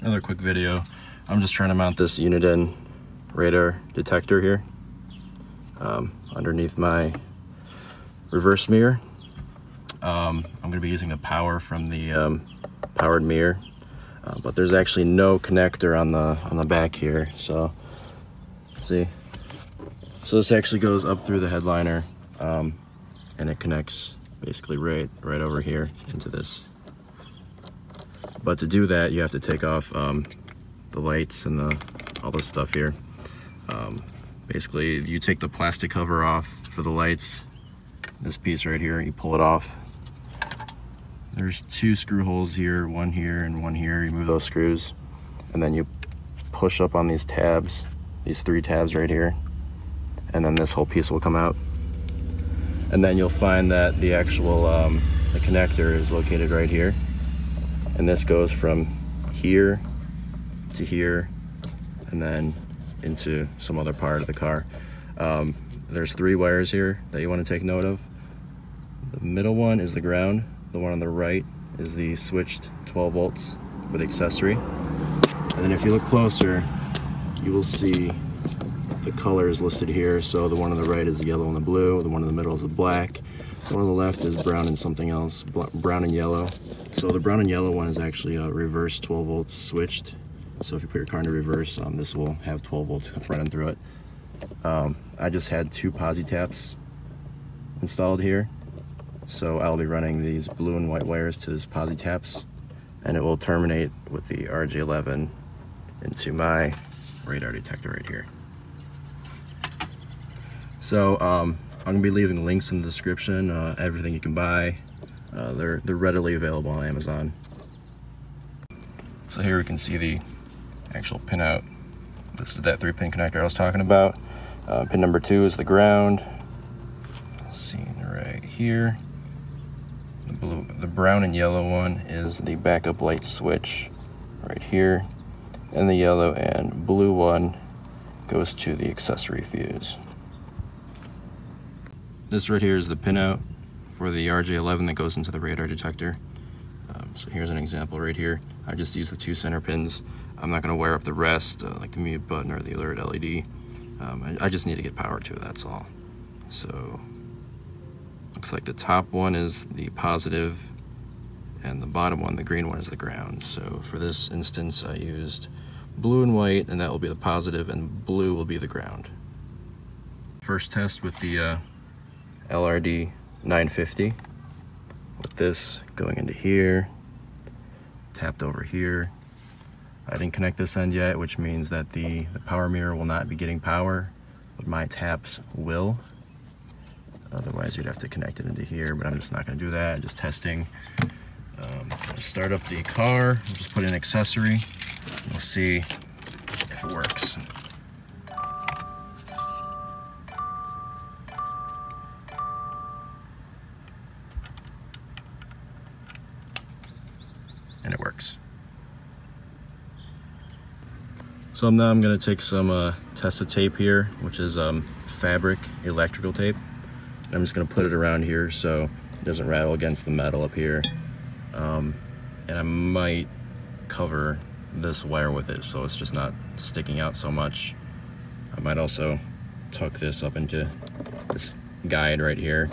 Another quick video. I'm just trying to mount this unit-in radar detector here underneath my reverse mirror. I'm going to be using the power from the powered mirror, but there's actually no connector on the back here. So see, so this actually goes up through the headliner, and it connects basically right over here into this. But to do that, you have to take off the lights and all this stuff here. Basically, you take the plastic cover off for the lights. This piece right here, you pull it off. There's 2 screw holes here, one here and one here. You remove those screws, and then you push up on these tabs, these 3 tabs right here, and then this whole piece will come out. And then you'll find that the actual the connector is located right here, and this goes from here to here, and then into some other part of the car. There's 3 wires here that you want to take note of. The middle one is the ground. The one on the right is the switched 12 volts for the accessory. And then if you look closer, you will see the colors listed here. So the one on the right is the yellow and the blue. The one in the middle is the black. The one on the left is brown and something else, brown and yellow. So the brown and yellow one is actually a reverse 12 volts switched. So if you put your car into reverse, this will have 12 volts running through it. I just had 2 posi taps installed here. So I'll be running these blue and white wires to these posi taps, and it will terminate with the RJ11 into my radar detector right here. So I'm gonna be leaving links in the description, everything you can buy. They're readily available on Amazon. So here we can see the actual pinout. This is that 3-pin connector I was talking about. Pin number 2 is the ground. Seen right here. The brown and yellow one is the backup light switch right here, and the yellow and blue one goes to the accessory fuse. This right here is the pinout for the RJ11 that goes into the radar detector. So here's an example right here. I just used the 2 center pins. I'm not going to wire up the rest, like the mute button or the alert LED. I just need to get power to it, that's all. So looks like the top one is the positive, and the bottom one, the green one, is the ground. So for this instance, I used blue and white, and that will be the positive, and blue will be the ground. First test with the LRD 950, with this going into here, tapped over here. I didn't connect this end yet, which means that the power mirror will not be getting power, but my taps will. Otherwise, you'd have to connect it into here, but I'm just not going to do that. I'm just testing. Start up the car, we'll just put in an accessory, and we'll see if it works. And it works. So now I'm going to take some Testa tape here, which is fabric electrical tape. And I'm just going to put it around here so it doesn't rattle against the metal up here. And I might cover this wire with it so it's just not sticking out so much. I might also tuck this up into this guide right here